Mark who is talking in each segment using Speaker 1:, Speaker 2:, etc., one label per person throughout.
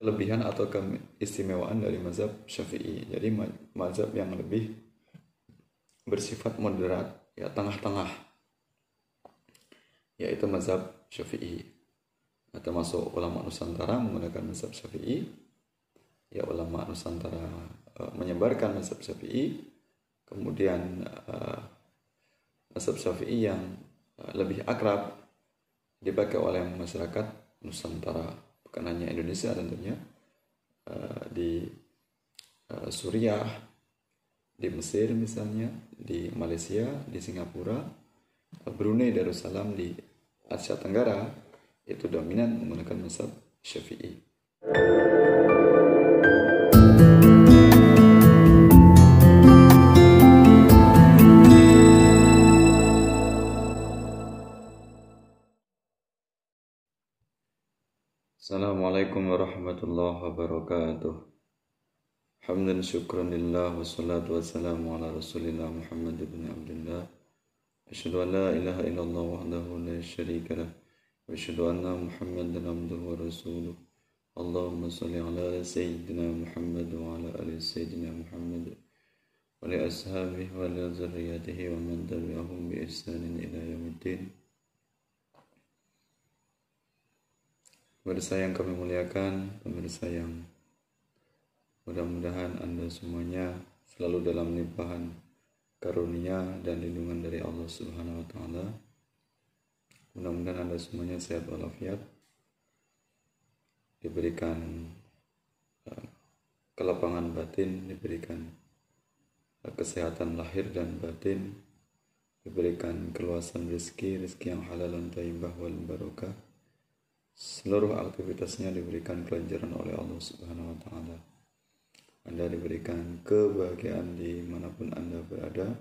Speaker 1: kelebihan atau keistimewaan dari mazhab Syafi'i. Jadi mazhab yang lebih bersifat moderat, ya tengah-tengah, yaitu mazhab Syafi'i. Nah, termasuk ulama Nusantara menggunakan mazhab Syafi'i. Ya, ulama Nusantara menyebarkan mazhab Syafi'i. Kemudian mazhab Syafi'i yang lebih akrab dipakai oleh masyarakat Nusantara, bukan hanya Indonesia tentunya, di Suriah, di Mesir misalnya, di Malaysia, di Singapura, Brunei Darussalam, di Asia Tenggara itu dominan menggunakan mazhab Syafi'i. Assalamualaikum warahmatullahi wabarakatuh. Hamdan syukran lillah wassalatu wassalamu ala rasulillah Muhammad ibn Abdullah. Asyhadu an la ilaha illallah wahdahu la syarika lah wa asyhadu anna Muhammadan abduhu wa rasuluh. Allahumma shalli ala sayyidina Muhammad wa ala ali sayyidina Muhammad wa li ashabihi wa li dzurriyyatihi wa man tabi'ahum bi ihsanin ila yaumiddin. Pemirsa yang kami muliakan, pemirsa yang mudah-mudahan Anda semuanya selalu dalam limpahan karunia dan lindungan dari Allah Subhanahu wa taala. Mudah-mudahan Anda semuanya sehat walafiat, diberikan kelapangan batin, diberikan kesehatan lahir dan batin, diberikan keluasan rezeki yang halal dan thayyibah wal barakah. Seluruh aktivitasnya diberikan kelancaran oleh Allah Subhanahu wa taala. Anda diberikan kebahagiaan dimanapun Anda berada.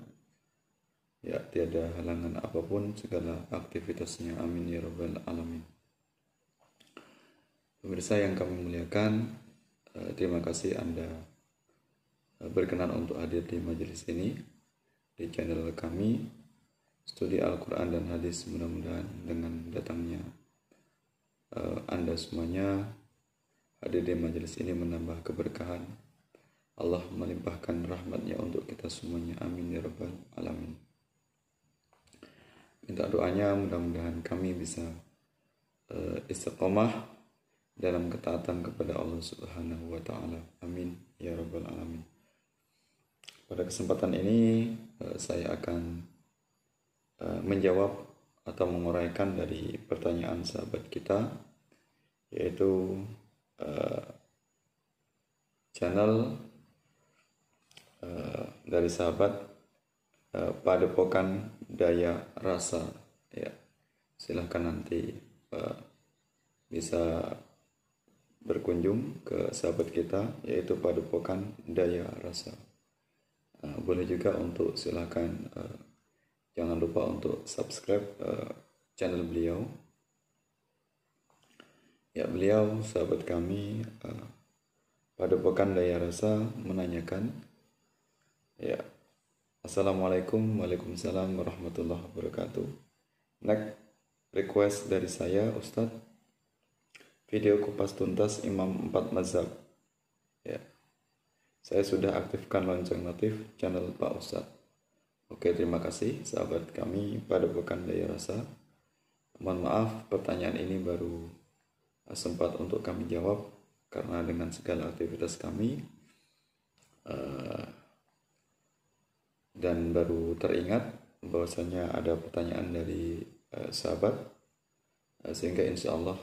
Speaker 1: Ya, tiada halangan apapun segala aktivitasnya. Amin ya rabbal alamin. Pemirsa yang kami muliakan, terima kasih Anda berkenan untuk hadir di majelis ini, di channel kami Studi Al-Quran dan Hadis. Mudah-mudahan dengan datangnya Anda semuanya hadir di majelis ini menambah keberkahan. Allah melimpahkan rahmatnya untuk kita semuanya. Amin ya rabbal alamin. Minta doanya mudah-mudahan kami bisa istiqomah dalam ketaatan kepada Allah Subhanahu wa taala. Amin ya rabbal alamin. Pada kesempatan ini saya akan menjawab atau menguraikan dari pertanyaan sahabat kita, yaitu channel dari sahabat Padepokan Daya Rasa. Ya, silahkan nanti bisa berkunjung ke sahabat kita, yaitu Padepokan Daya Rasa. Boleh juga untuk silahkan jangan lupa untuk subscribe channel beliau. Ya, beliau sahabat kami Padepokan Daya Rasa menanyakan, ya, Assalamualaikum, waalaikumsalam warahmatullahi wabarakatuh. Next request dari saya, Ustadz, video kupas tuntas Imam 4 Mazhab. Ya, saya sudah aktifkan lonceng notif channel Pak Ustadz. Oke, terima kasih sahabat kami Padepokan Daya Rasa. Mohon maaf pertanyaan ini baru sempat untuk kami jawab karena dengan segala aktivitas kami dan baru teringat bahwasanya ada pertanyaan dari sahabat, sehingga insya Allah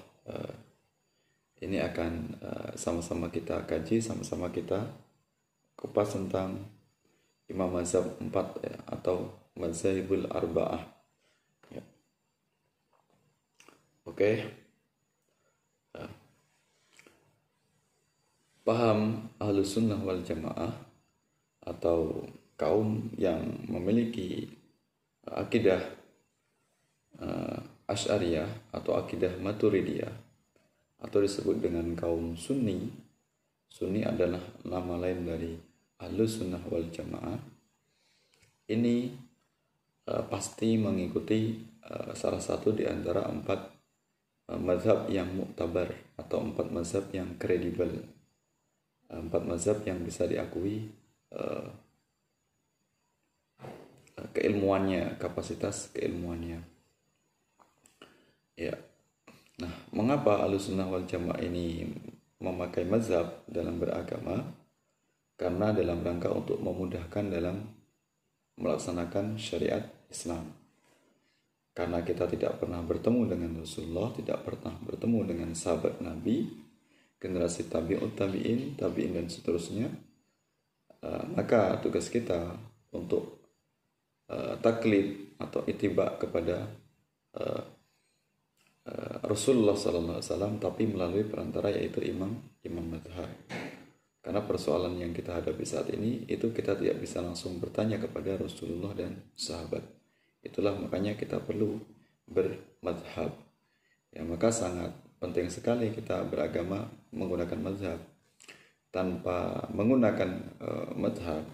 Speaker 1: ini akan sama-sama kita kaji, sama-sama kita kupas tentang Imam Mazhab 4 ya, atau Mazhabul Arba'ah ya. Oke. Paham Ahlus Sunnah wal Jamaah atau kaum yang memiliki akidah Asy'ariyah atau akidah Maturidiyah, atau disebut dengan kaum Sunni. Sunni adalah nama lain dari Ahlus Sunnah wal Jamaah. Ini pasti mengikuti salah satu di antara 4 mazhab yang muktabar atau 4 mazhab yang kredibel, 4 mazhab yang bisa diakui keilmuannya, kapasitas keilmuannya. Ya. Nah, mengapa Ahlussunnah wal Jamaah ini memakai mazhab dalam beragama? Karena dalam rangka untuk memudahkan dalam melaksanakan syariat Islam. Karena kita tidak pernah bertemu dengan Rasulullah, tidak pernah bertemu dengan sahabat Nabi, generasi tabi'in dan seterusnya, maka tugas kita untuk taklid atau ittiba kepada Rasulullah SAW, tapi melalui perantara yaitu imam mazhab. Karena persoalan yang kita hadapi saat ini itu kita tidak bisa langsung bertanya kepada Rasulullah dan sahabat. Itulah makanya kita perlu bermadhab. Ya, maka sangat penting sekali kita beragama menggunakan mazhab. Tanpa menggunakan mazhab,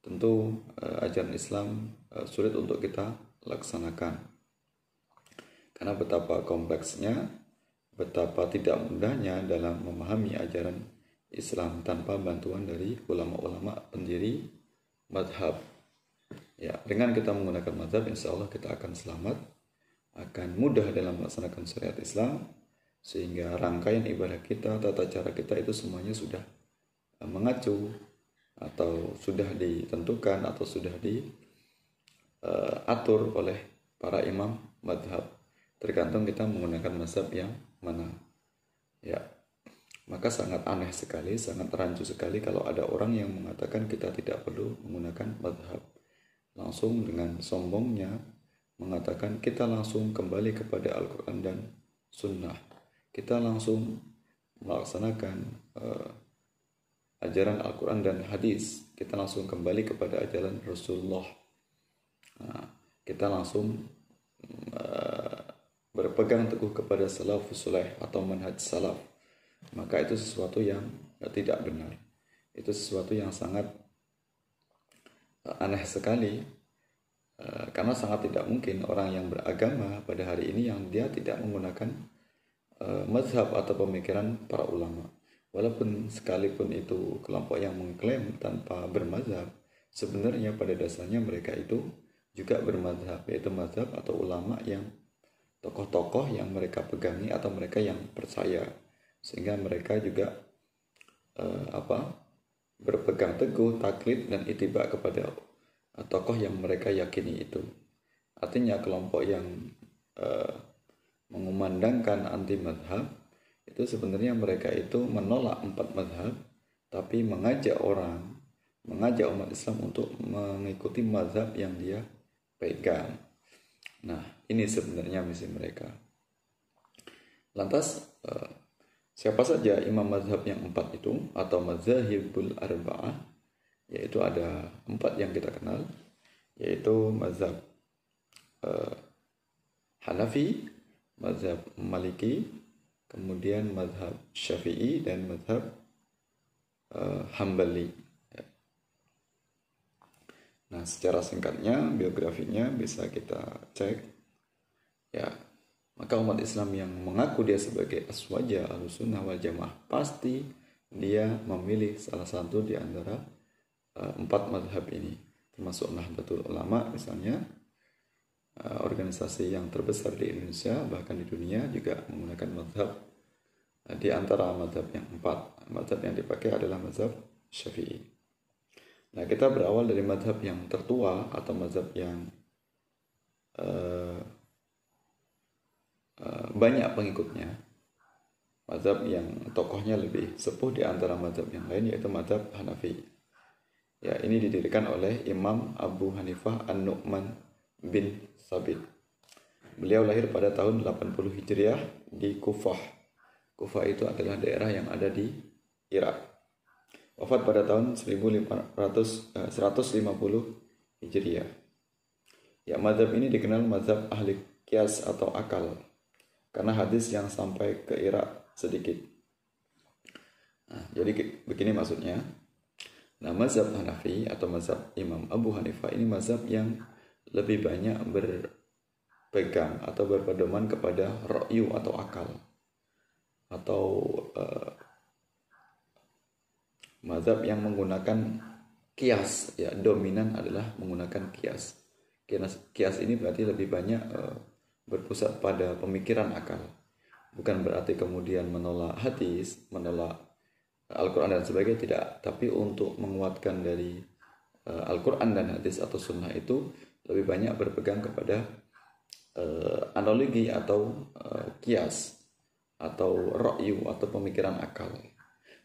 Speaker 1: tentu ajaran Islam sulit untuk kita laksanakan. Karena betapa kompleksnya, betapa tidak mudahnya dalam memahami ajaran Islam tanpa bantuan dari ulama-ulama pendiri mazhab. Ya, dengan kita menggunakan mazhab, insya Allah kita akan selamat, akan mudah dalam melaksanakan syariat Islam, sehingga rangkaian ibadah kita, tata cara kita itu semuanya sudah mengacu atau sudah ditentukan atau sudah diatur oleh para imam mazhab. Tergantung kita menggunakan mazhab yang mana. Ya. Maka sangat aneh sekali, sangat rancu sekali kalau ada orang yang mengatakan kita tidak perlu menggunakan mazhab. Langsung dengan sombongnya mengatakan kita langsung kembali kepada Al-Quran dan Sunnah. Kita langsung melaksanakan ajaran Al-Quran dan hadis. Kita langsung kembali kepada ajaran Rasulullah. Nah, kita langsung berpegang teguh kepada salafus saleh atau manhaj salaf. Maka itu sesuatu yang tidak benar. Itu sesuatu yang sangat aneh sekali, karena sangat tidak mungkin orang yang beragama pada hari ini yang dia tidak menggunakan mazhab atau pemikiran para ulama. Walaupun sekalipun itu kelompok yang mengklaim tanpa bermazhab, sebenarnya pada dasarnya mereka itu juga bermazhab, yaitu mazhab atau ulama yang tokoh-tokoh yang mereka pegangi atau mereka yang percaya, sehingga mereka juga berpegang teguh, taklid dan ittiba kepada tokoh yang mereka yakini itu. Artinya kelompok yang mengumandangkan anti mazhab itu sebenarnya mereka itu menolak 4 mazhab, tapi mengajak umat Islam untuk mengikuti mazhab yang dia pegang. Nah, ini sebenarnya misi mereka. Lantas siapa saja imam mazhab yang 4 itu atau mazahibul arba'ah? Yaitu ada 4 yang kita kenal, yaitu mazhab Hanafi, mazhab Maliki, kemudian mazhab Syafi'i dan mazhab Hambali. Nah, secara singkatnya biografinya bisa kita cek. Ya, maka umat Islam yang mengaku dia sebagai aswaja Ahlussunnah wal Jamaah pasti dia memilih salah satu di antara 4 mazhab ini, termasuk Nahdlatul Ulama misalnya, organisasi yang terbesar di Indonesia bahkan di dunia juga menggunakan mazhab. Di antara mazhab yang 4, mazhab yang dipakai adalah mazhab Syafi'i. Nah, kita berawal dari mazhab yang tertua atau mazhab yang banyak pengikutnya, mazhab yang tokohnya lebih sepuh di antara mazhab yang lain, yaitu mazhab Hanafi. Ya, ini didirikan oleh Imam Abu Hanifah An-Nu'man bin Sabit. Beliau lahir pada tahun 80 Hijriah di Kufah. Kufah itu adalah daerah yang ada di Irak. Wafat pada tahun 150 Hijriah. Ya, mazhab ini dikenal mazhab ahli qiyas atau akal, karena hadis yang sampai ke Irak sedikit. Nah, jadi begini maksudnya. Nah, mazhab Hanafi atau mazhab Imam Abu Hanifah ini mazhab yang lebih banyak berpegang atau berpedoman kepada ra'yu atau akal, atau mazhab yang menggunakan kias, ya, dominan adalah menggunakan kias. Kias ini berarti lebih banyak berpusat pada pemikiran akal. Bukan berarti kemudian menolak hadis, menolak Al-Quran dan sebagainya, tidak. Tapi untuk menguatkan dari Al-Quran dan hadis atau sunnah itu lebih banyak berpegang kepada analogi atau kias atau ra'yu atau pemikiran akal.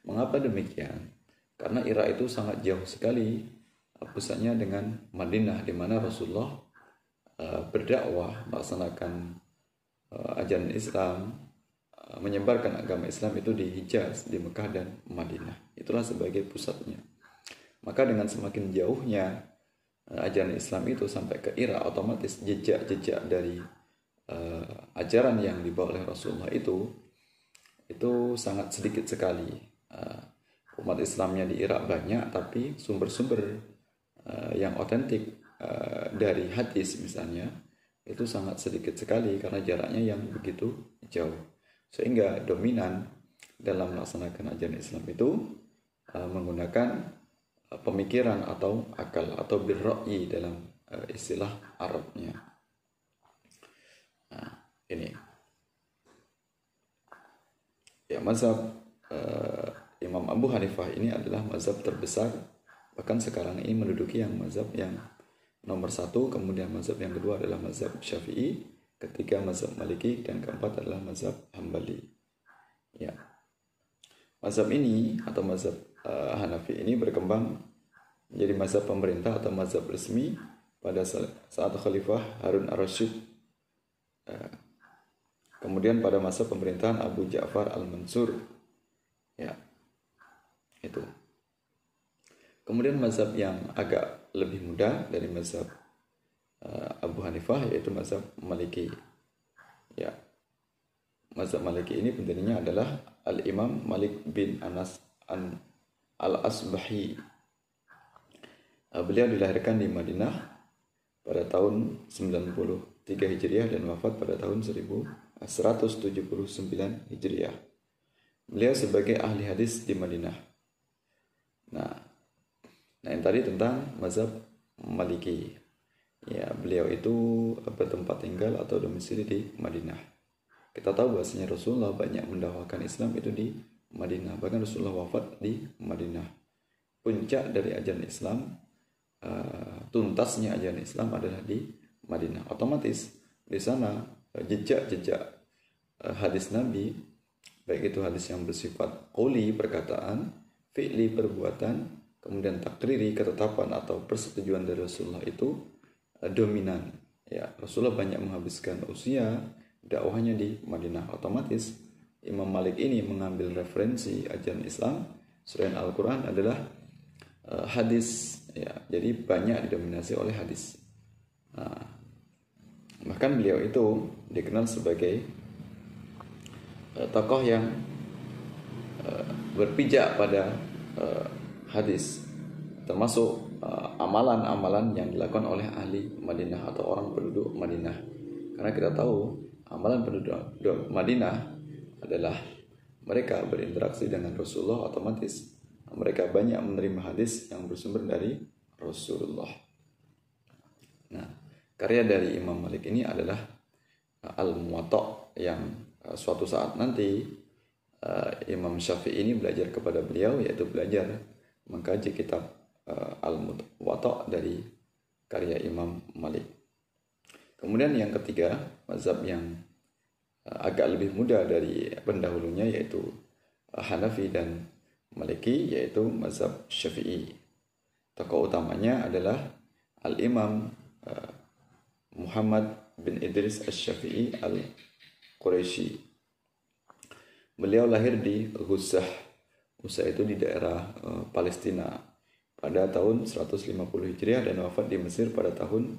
Speaker 1: Mengapa demikian? Karena Irak itu sangat jauh sekali pusatnya dengan Madinah, di mana Rasulullah berdakwah, melaksanakan ajaran Islam, menyebarkan agama Islam itu di Hijaz, di Mekah dan Madinah. Itulah sebagai pusatnya. Maka dengan semakin jauhnya ajaran Islam itu sampai ke Irak, otomatis jejak-jejak dari ajaran yang dibawa oleh Rasulullah itu sangat sedikit sekali. Umat Islamnya di Irak banyak, tapi sumber-sumber yang otentik dari hadis misalnya itu sangat sedikit sekali karena jaraknya yang begitu jauh. Sehingga dominan dalam melaksanakan ajaran Islam itu menggunakan pemikiran atau akal atau birra'yi dalam istilah Arabnya. Nah, ini ya, mazhab Imam Abu Hanifah ini adalah mazhab terbesar, bahkan sekarang ini menduduki yang mazhab yang nomor 1, kemudian mazhab yang kedua adalah mazhab Syafi'i, ketiga mazhab Maliki, dan keempat adalah mazhab Hambali. Ya, mazhab ini atau mazhab Hanafi ini berkembang menjadi mazhab pemerintah atau mazhab resmi pada saat Khalifah Harun ar-Rasyid. Kemudian pada masa pemerintahan Abu Ja'far al-Mansur. Ya, itu. Kemudian mazhab yang agak lebih muda dari mazhab Abu Hanifah yaitu mazhab Maliki. Ya, mazhab Maliki ini pendirinya adalah Al-Imam Malik bin Anas Al-Asbahi. Beliau dilahirkan di Madinah pada tahun 93 Hijriah dan wafat pada tahun 1179 Hijriah. Beliau sebagai ahli hadis di Madinah. Nah, yang tadi tentang mazhab Maliki. Ya, beliau itu bertempat tinggal atau domisili di Madinah. Kita tahu bahwasanya Rasulullah banyak mendakwakan Islam itu di Madinah. Bahkan Rasulullah wafat di Madinah. Puncak dari ajaran Islam, tuntasnya ajaran Islam adalah di Madinah. Otomatis di sana jejak-jejak hadis Nabi, baik itu hadis yang bersifat qauli, perkataan, fi'li, perbuatan, kemudian takriri, ketetapan atau persetujuan dari Rasulullah itu dominan. Ya, Rasulullah banyak menghabiskan usia dakwahnya di Madinah. Otomatis Imam Malik ini mengambil referensi ajaran Islam selain Al-Quran adalah hadis. Ya, jadi banyak didominasi oleh hadis. Bahkan beliau itu dikenal sebagai tokoh yang berpijak pada hadis, termasuk amalan-amalan yang dilakukan oleh ahli Madinah atau orang penduduk Madinah. Karena kita tahu amalan penduduk Madinah adalah mereka berinteraksi dengan Rasulullah, otomatis mereka banyak menerima hadis yang bersumber dari Rasulullah. Nah, karya dari Imam Malik ini adalah Al-Muwatta, yang suatu saat nanti Imam Syafi'i ini belajar kepada beliau, yaitu belajar mengkaji kitab Al-Muwatta dari karya Imam Malik. Kemudian yang ketiga, mazhab yang agak lebih muda dari pendahulunya yaitu Hanafi dan Maliki, yaitu mazhab Syafi'i. Tokoh utamanya adalah Al-Imam Muhammad bin Idris Asy-Syafi'i Al-Quraisy. Beliau lahir di Ghuzah. Ghuzah itu di daerah Palestina pada tahun 150 Hijriah dan wafat di Mesir pada tahun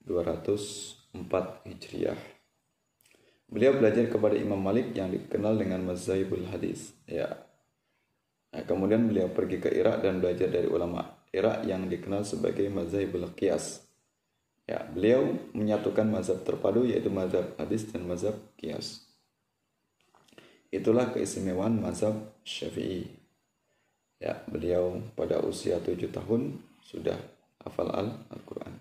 Speaker 1: 204 Hijriah. Beliau belajar kepada Imam Malik yang dikenal dengan Mazhabul Hadis. Ya. Nah, kemudian beliau pergi ke Irak dan belajar dari ulama Irak yang dikenal sebagai Mazhabul Qiyas. Ya, beliau menyatukan mazhab terpadu yaitu mazhab hadis dan mazhab qiyas. Itulah keistimewaan mazhab Syafi'i. Ya, beliau pada usia 7 tahun sudah hafal Al-Quran.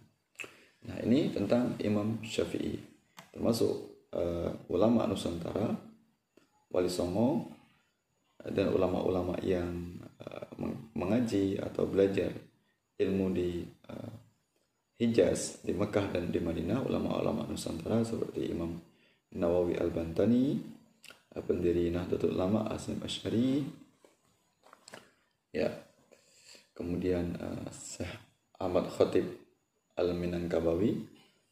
Speaker 1: Nah, ini tentang Imam Syafi'i. Termasuk ulama Nusantara, Wali Songo, dan ulama-ulama yang mengaji atau belajar ilmu di Hijaz, di Mekah dan di Madinah, ulama-ulama Nusantara seperti Imam Nawawi Al-Bantani, pendiri Nahdlatul Ulama Hasyim Asy'ari, ya, kemudian Syekh Ahmad Khatib Al-Minangkabawi,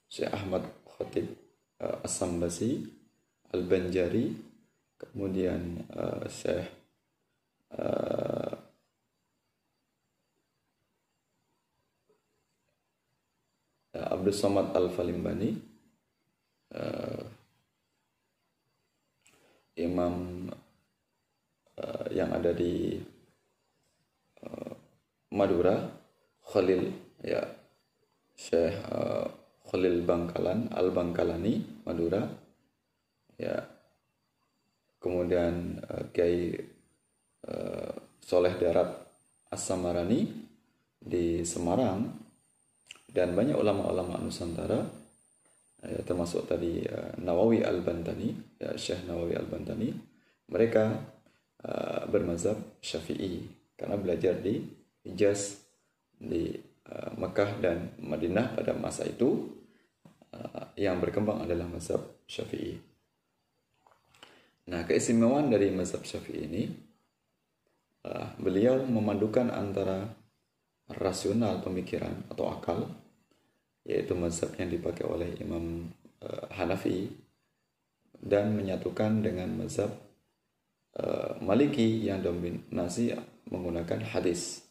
Speaker 1: Syekh Ahmad Khatib As-Sambasi Al-Banjari, kemudian Syekh Abdul Somad Al-Falimbani, imam yang ada di Madura, Khalil, ya, Syekh Khalil Bangkalan Al-Bangkalani, Madura, ya, kemudian Kiai Soleh Darat As-Samarani di Semarang, dan banyak ulama-ulama Nusantara, ya, termasuk tadi Nawawi Al-Bantani, ya, Syekh Nawawi Al-Bantani. Mereka bermazhab Syafi'i karena belajar di Hijaz, di Mekah dan Madinah pada masa itu. Yang berkembang adalah mazhab Syafi'i. Nah, keistimewaan dari mazhab Syafi'i ini, beliau memadukan antara rasional pemikiran atau akal, yaitu mazhab yang dipakai oleh Imam Hanafi, dan menyatukan dengan mazhab Maliki yang dominasi menggunakan hadis.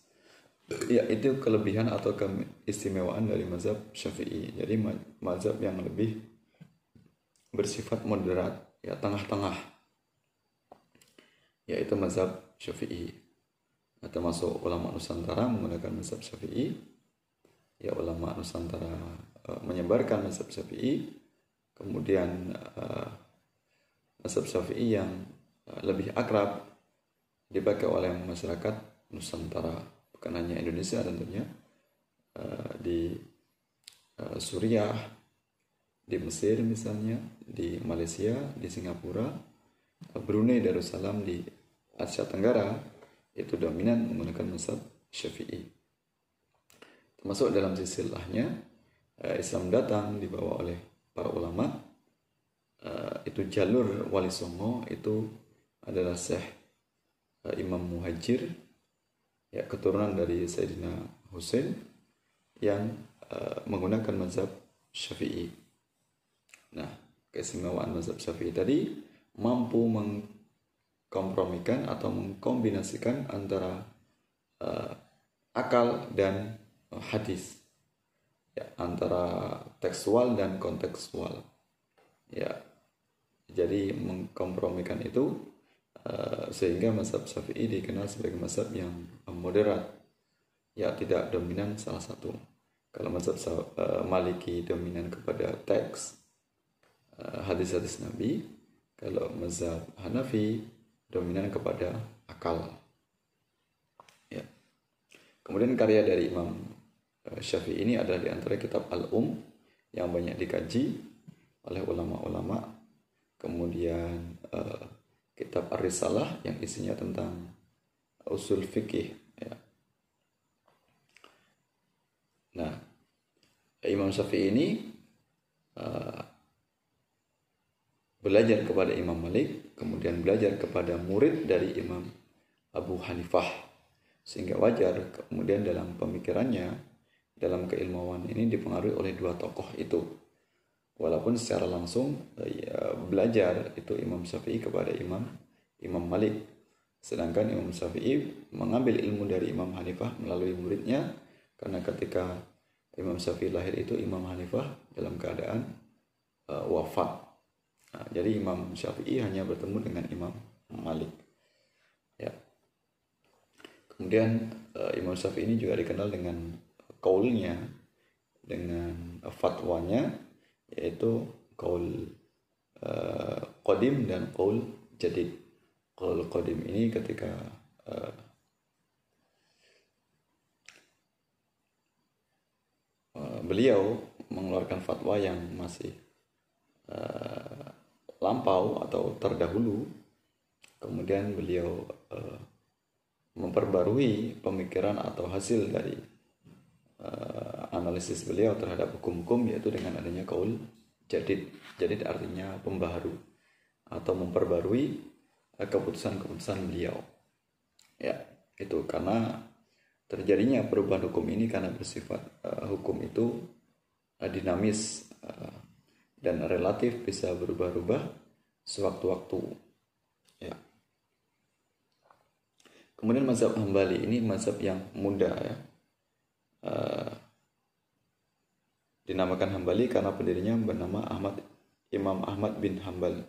Speaker 1: Ya, itu kelebihan atau keistimewaan dari mazhab Syafi'i. Jadi mazhab yang lebih bersifat moderat, ya, tengah-tengah, yaitu mazhab Syafi'i. Nah, termasuk ulama Nusantara menggunakan mazhab Syafi'i. Ya, ulama Nusantara menyebarkan mazhab Syafi'i, kemudian mazhab Syafi'i yang lebih akrab dipakai oleh masyarakat Nusantara, bukan hanya Indonesia tentunya, di Suriah, di Mesir misalnya, di Malaysia, di Singapura, Brunei Darussalam, di Asia Tenggara, itu dominan menggunakan mazhab Syafi'i. Termasuk dalam silsilahnya, Islam datang dibawa oleh para ulama. Itu jalur Wali Songo itu adalah Syekh Imam Muhajir, ya, keturunan dari Sayyidina Husain, yang menggunakan mazhab Syafi'i. Nah, keistimewaan mazhab Syafi'i tadi mampu mengkompromikan atau mengkombinasikan antara akal dan hadis, ya, antara tekstual dan kontekstual, ya. Jadi mengkompromikan itu sehingga mazhab Syafi'i dikenal sebagai mazhab yang moderat, ya, tidak dominan salah satu. Kalau mazhab Maliki dominan kepada teks, hadis-hadis Nabi. Kalau mazhab Hanafi dominan kepada akal, ya. Kemudian karya dari Imam Syafi'i ini adalah di antara kitab yang banyak dikaji oleh ulama-ulama. Kemudian kitab Ar-Risalah yang isinya tentang usul fikih, ya. Nah, Imam Syafi'i ini belajar kepada Imam Malik, kemudian belajar kepada murid dari Imam Abu Hanifah, sehingga wajar kemudian dalam pemikirannya, dalam keilmuan ini dipengaruhi oleh dua tokoh itu. Walaupun secara langsung ya, belajar itu Imam Syafi'i kepada Imam Malik, sedangkan Imam Syafi'i mengambil ilmu dari Imam Hanifah melalui muridnya, karena ketika Imam Syafi'i lahir itu Imam Hanifah dalam keadaan wafat. Nah, jadi Imam Syafi'i hanya bertemu dengan Imam Malik, ya. Kemudian Imam Syafi'i ini juga dikenal dengan kaulnya, dengan fatwanya, yaitu qaul qadim dan qaul jadid. Qaul qadim ini ketika beliau mengeluarkan fatwa yang masih lampau atau terdahulu, kemudian beliau memperbarui pemikiran atau hasil dari analisis beliau terhadap hukum-hukum, yaitu dengan adanya qaul jadid. Jadid artinya pembaharu atau memperbarui keputusan-keputusan beliau. Ya, itu karena terjadinya perubahan hukum ini karena bersifat hukum itu dinamis dan relatif bisa berubah-ubah sewaktu-waktu. Ya. Kemudian mazhab Hambali ini mazhab yang muda, ya. Dinamakan Hambali karena pendirinya bernama Imam Ahmad bin Hambal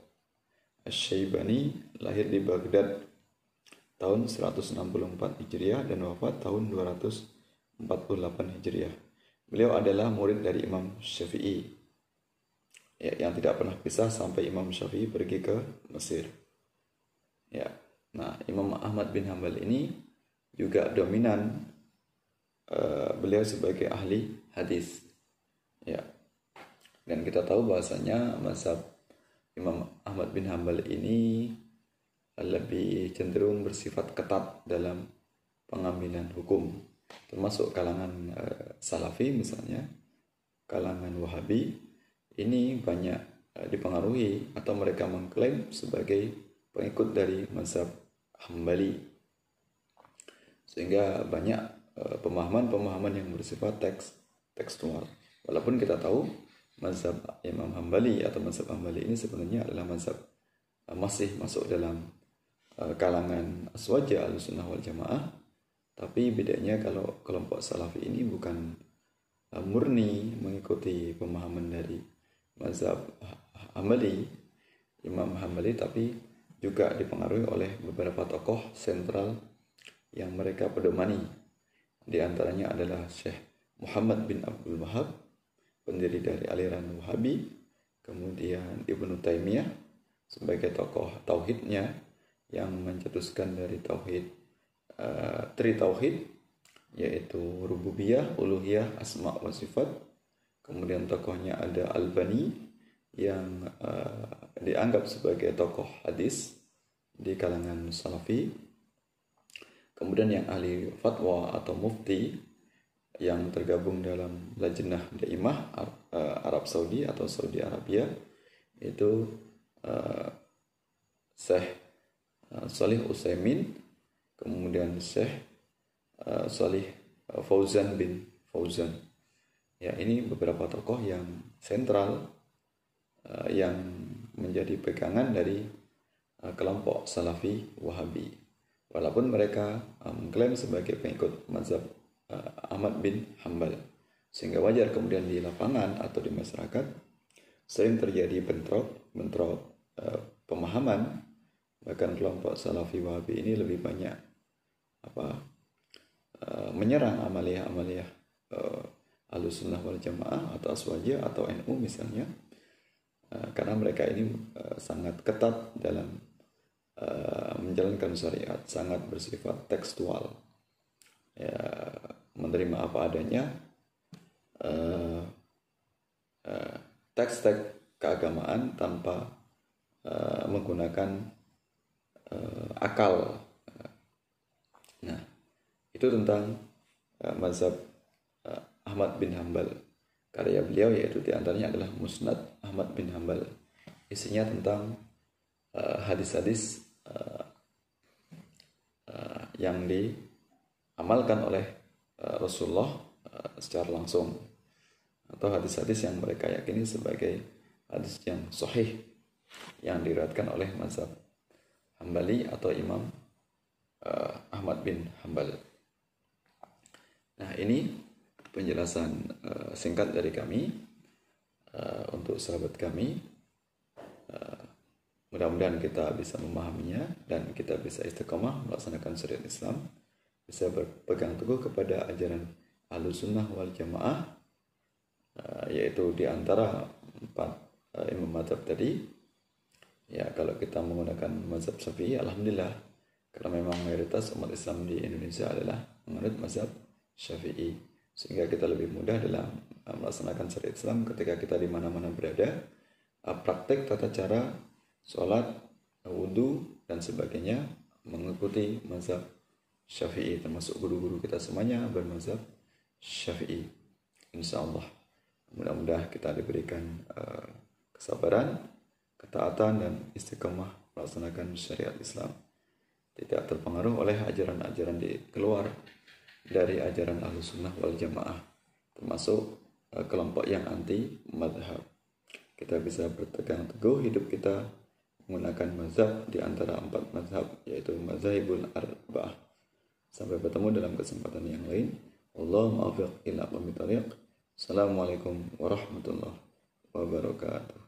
Speaker 1: Asy-Syaibani, lahir di Baghdad tahun 164 Hijriah dan wafat tahun 248 Hijriah. Beliau adalah murid dari Imam Syafi'i, ya, yang tidak pernah pisah sampai Imam Syafi'i pergi ke Mesir. Ya. Nah, Imam Ahmad bin Hambal ini juga dominan beliau sebagai ahli hadis. Ya. Dan kita tahu bahwasanya mazhab Imam Ahmad bin Hambal ini lebih cenderung bersifat ketat dalam pengambilan hukum, termasuk kalangan Salafi misalnya, kalangan Wahabi ini banyak dipengaruhi atau mereka mengklaim sebagai pengikut dari mazhab Hambali, sehingga banyak pemahaman-pemahaman yang bersifat tekstual. Walaupun kita tahu mazhab Imam Hambali atau mazhab Hambali ini sebenarnya adalah mazhab masih masuk dalam kalangan aswaja Ahlussunnah wal Jamaah, tapi bedanya kalau kelompok Salafi ini bukan murni mengikuti pemahaman dari mazhab Hambali, Imam Hambali, tapi juga dipengaruhi oleh beberapa tokoh sentral yang mereka pedomani. Di antaranya adalah Syekh Muhammad bin Abdul Wahab, pendiri dari aliran Wahabi, kemudian Ibnu Taimiyah sebagai tokoh tauhidnya yang mencetuskan dari tauhid tauhid, yaitu rububiyah, uluhiyah, asma wa sifat. Kemudian tokohnya ada Albani yang dianggap sebagai tokoh hadis di kalangan Salafi. Kemudian yang ahli fatwa atau mufti yang tergabung dalam Lajnah Daimah Arab Saudi atau Saudi Arabia, itu Syekh Shalih Utsaimin, kemudian Syekh Shalih Fauzan bin Fauzan. Ya, ini beberapa tokoh yang sentral yang menjadi pegangan dari kelompok Salafi Wahabi. Walaupun mereka mengklaim sebagai pengikut mazhab Ahmad bin Hambal, sehingga wajar kemudian di lapangan atau di masyarakat sering terjadi bentrok pemahaman. Bahkan kelompok Salafi Wahabi ini lebih banyak menyerang amaliyah Ahlussunnah wal Jamaah atau Aswaja atau NU misalnya, karena mereka ini sangat ketat dalam menjalankan syariat, sangat bersifat tekstual, ya, menerima apa adanya teks-teks keagamaan tanpa menggunakan akal. Nah, itu tentang mazhab Ahmad bin Hambal. Karya beliau yaitu diantaranya adalah Musnad Ahmad bin Hambal. Isinya tentang hadis-hadis yang diamalkan oleh Rasulullah secara langsung, atau hadis-hadis yang mereka yakini sebagai hadis yang sahih yang diriwayatkan oleh mazhab Hambali atau Imam Ahmad bin Hambal. Nah, ini penjelasan singkat dari kami untuk sahabat kami. Mudah-mudahan kita bisa memahaminya dan kita bisa istiqomah melaksanakan syariat Islam, bisa berpegang teguh kepada ajaran Ahlussunnah wal Jamaah yaitu di antara 4 imam mazhab tadi. Ya, kalau kita menggunakan mazhab Syafi'i, alhamdulillah, karena memang mayoritas umat Islam di Indonesia adalah menganut mazhab Syafi'i, sehingga kita lebih mudah dalam melaksanakan syariat Islam ketika kita di mana-mana berada. Praktek tata cara sholat, wudhu dan sebagainya mengikuti mazhab Syafi'i, termasuk guru-guru kita semuanya bermazhab Syafi'i. Insya Allah, mudah-mudahan kita diberikan kesabaran, ketaatan dan istiqomah melaksanakan syariat Islam, tidak terpengaruh oleh ajaran-ajaran di keluar dari ajaran Ahlussunnah wal Jamaah, termasuk kelompok yang anti madhab. Kita bisa berpegang teguh hidup kita menggunakan mazhab di antara 4 mazhab, yaitu mazhabul arba'ah. Sampai bertemu dalam kesempatan yang lain. Wallahu muwaffiq ila aqwamit thoriq. Assalamualaikum warahmatullahi wabarakatuh.